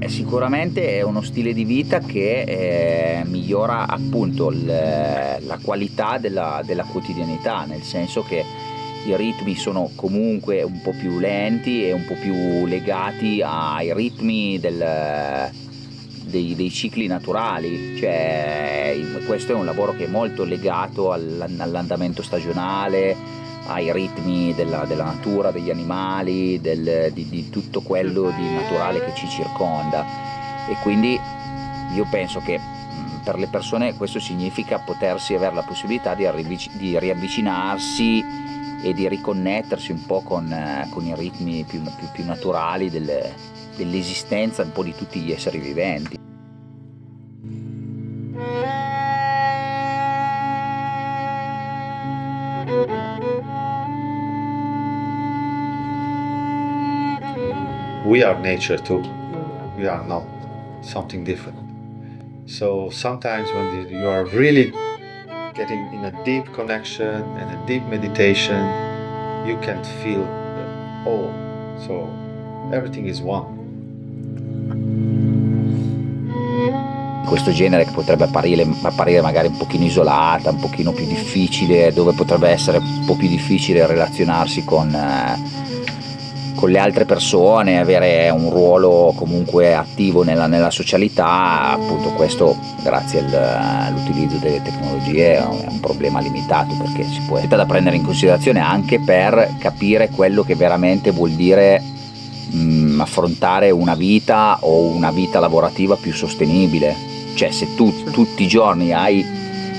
Sicuramente è uno stile di vita che migliora appunto la qualità della quotidianità, nel senso che i ritmi sono comunque un po' più lenti e un po' più legati ai ritmi dei cicli naturali, cioè questo è un lavoro che è molto legato all'andamento stagionale, ai ritmi della natura, degli animali, di tutto quello di naturale che ci circonda, e quindi io penso che per le persone questo significa potersi avere la possibilità di riavvicinarsi e di riconnettersi un po' con i ritmi più naturali dell'esistenza un po' di tutti gli esseri viventi. We are nature too. We are not something different. So sometimes when you are really getting in a deep connection and a deep meditation, you can feel the whole. So everything is one. Questo genere che potrebbe apparire magari un pochino isolata, un pochino più difficile, dove potrebbe essere un po' più difficile relazionarsi con le altre persone, avere un ruolo comunque attivo nella socialità, appunto questo grazie all'utilizzo delle tecnologie è un problema limitato, perché ci può essere da prendere in considerazione anche per capire quello che veramente vuol dire affrontare una vita o una vita lavorativa più sostenibile. Cioè se tu tutti i giorni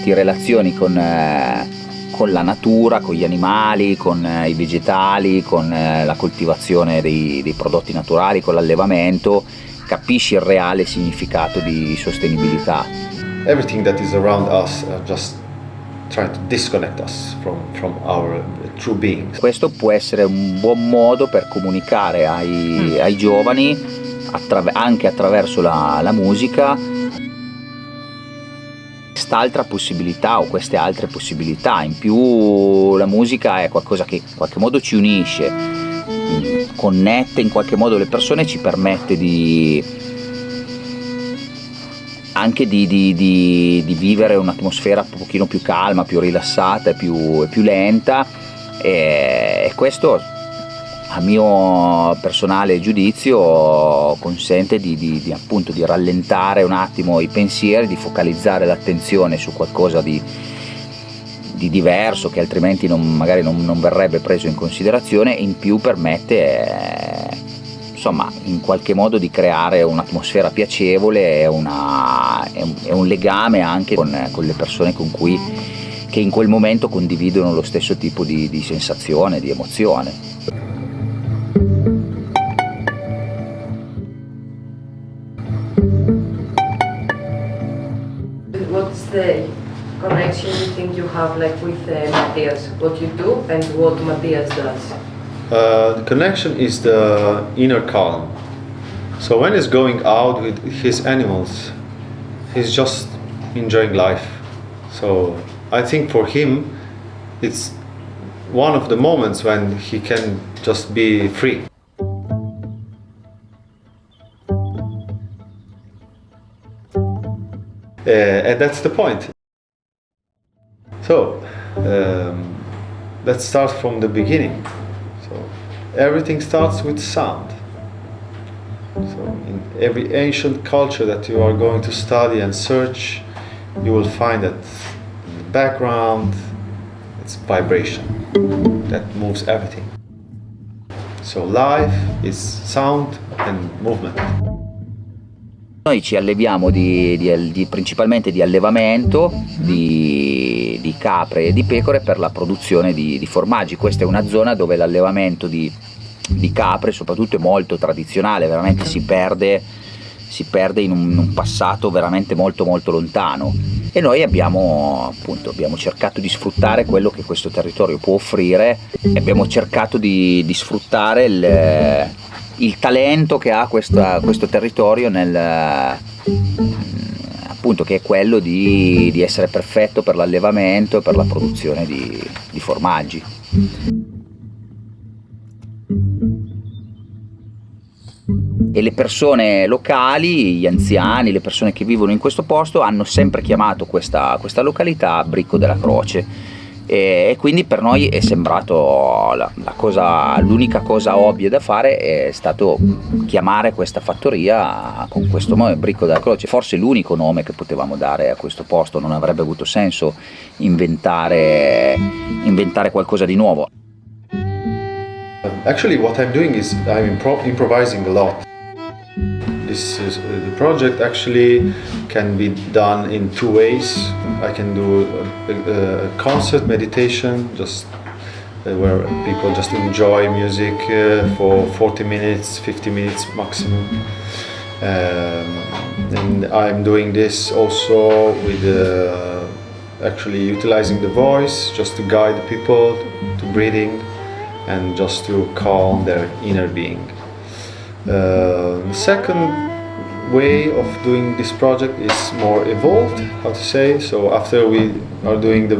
ti relazioni con la natura, con gli animali, con i vegetali, con la coltivazione dei prodotti naturali, con l'allevamento, capisci il reale significato di sostenibilità. Everything that is around us just trying to disconnect us from our true being. Questo può essere un buon modo per comunicare ai giovani anche attraverso la musica quest'altra possibilità o queste altre possibilità. In più la musica è qualcosa che in qualche modo ci unisce, connette in qualche modo le persone, ci permette anche di vivere un'atmosfera un pochino più calma, più rilassata e più lenta, e questo a mio personale giudizio consente appunto di rallentare un attimo i pensieri, di focalizzare l'attenzione su qualcosa di diverso che altrimenti magari non verrebbe preso in considerazione, e in più permette insomma in qualche modo di creare un'atmosfera piacevole e un legame anche con le persone che in quel momento condividono lo stesso tipo di sensazione, di emozione. What's the connection you think you have with Matthias? What you do and what Matthias does? The connection is the inner calm. So when he's going out with his animals, he's just enjoying life. So I think for him, it's one of the moments when he can just be free. And that's the point. So let's start from the beginning. So everything starts with sound. So in every ancient culture that you are going to study and search, you will find that in the background it's vibration that moves everything. So life is sound and movement. Noi ci alleviamo principalmente di allevamento di capre e di pecore per la produzione di formaggi. Questa è una zona dove l'allevamento di di capre soprattutto è molto tradizionale, veramente si perde in un passato veramente molto molto lontano, e noi abbiamo cercato di sfruttare quello che questo territorio può offrire, e abbiamo cercato di sfruttare il talento che ha questo territorio appunto, che è quello di essere perfetto per l'allevamento e per la produzione di formaggi. E le persone locali, gli anziani, le persone che vivono in questo posto hanno sempre chiamato questa località Bricco della Croce, e quindi per noi è sembrato l'unica cosa ovvia da fare è stato chiamare questa fattoria con questo nome, Bricco della Croce. Forse l'unico nome che potevamo dare a questo posto, non avrebbe avuto senso inventare qualcosa di nuovo. Actually, what I'm doing is I'm improvising a lot. The project actually can be done in two ways. I can do a concert meditation, just where people just enjoy music for 40 minutes, 50 minutes maximum. And I'm doing this also with actually utilizing the voice, just to guide people to breathing and just to calm their inner being. The second way of doing this project is more evolved, how to say. So after we are doing the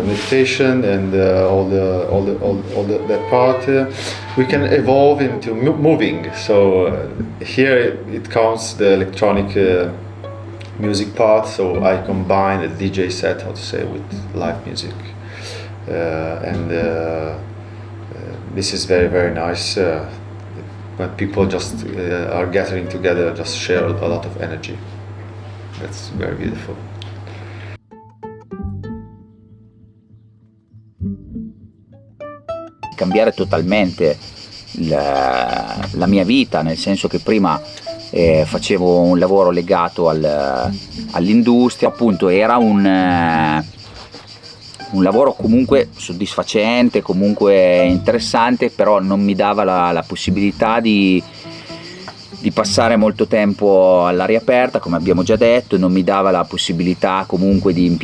meditation and that part, we can evolve into moving. So here it counts the electronic music part. So I combine a DJ set, how to say, with live music, and this is very, very nice. When people just are gathering together, just share a lot of energy. That's very beautiful. Cambiare totalmente la mia vita, nel senso che prima facevo un lavoro legato all'industria, appunto era un lavoro comunque soddisfacente, comunque interessante, però non mi dava la possibilità di passare molto tempo all'aria aperta, come abbiamo già detto, non mi dava la possibilità comunque di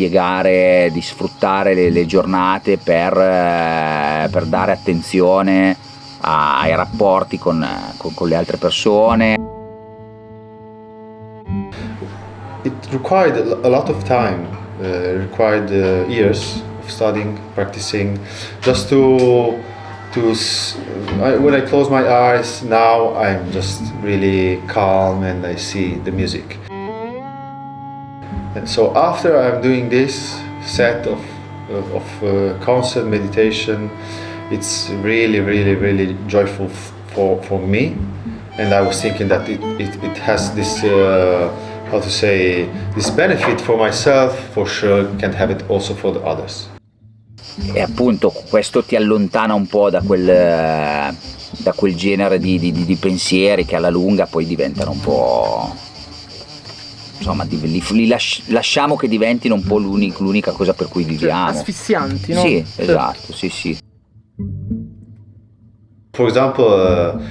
sfruttare le giornate per dare attenzione ai rapporti con le altre persone. It required a lot of time, required years of studying, practicing, just when I close my eyes now, I'm just really calm and I see the music. And so after I'm doing this set of concert meditation, it's really, really, really joyful for me. And I was thinking that it has this, how to say, this benefit for myself, for sure, can have it also for the others. E appunto questo ti allontana un po' da quel genere di pensieri che alla lunga poi diventano un po', insomma, lasciamo che diventino un po' l'unica cosa per cui viviamo. Cioè, asfissianti, no? Sì, esatto, sì. For example,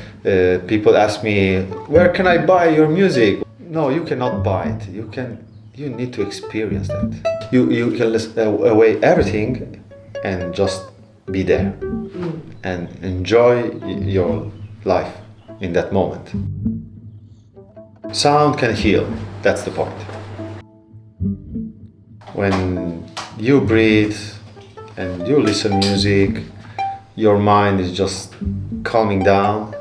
people ask me, where can I buy your music? No, you cannot buy it. You need to experience that. You can away everything and just be there and enjoy your life in that moment. Sound can heal, that's the point. When you breathe and you listen music, your mind is just calming down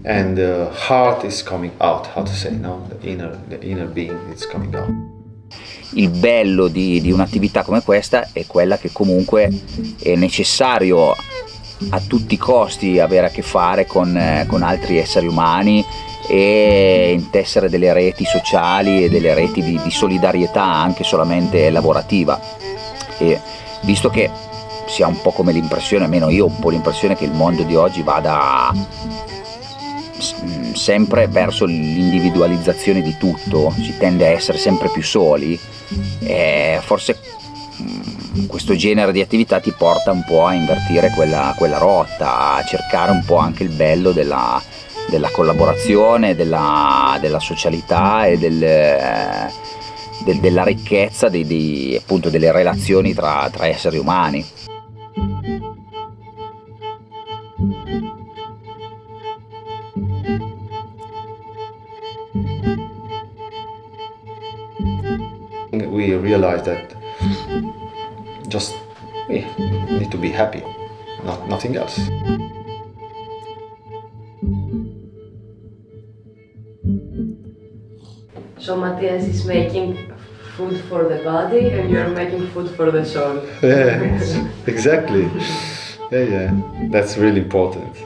and the heart is coming out, how to say, no? The inner being is coming out. Il bello di un'attività come questa è quella che comunque è necessario a tutti i costi avere a che fare con altri esseri umani e intessere delle reti sociali e delle reti di solidarietà anche solamente lavorativa. E visto che si ha un po' come l'impressione, almeno io ho un po' l'impressione che il mondo di oggi vada sempre verso l'individualizzazione di tutto, si tende a essere sempre più soli, forse questo genere di attività ti porta un po' a invertire quella rotta, a cercare un po' anche il bello della collaborazione, della socialità e della ricchezza appunto delle relazioni tra esseri umani. We realize that just we need to be happy, nothing else. So Matthias is making food for the body and you're making food for the soul. Yeah, exactly. Yeah, that's really important.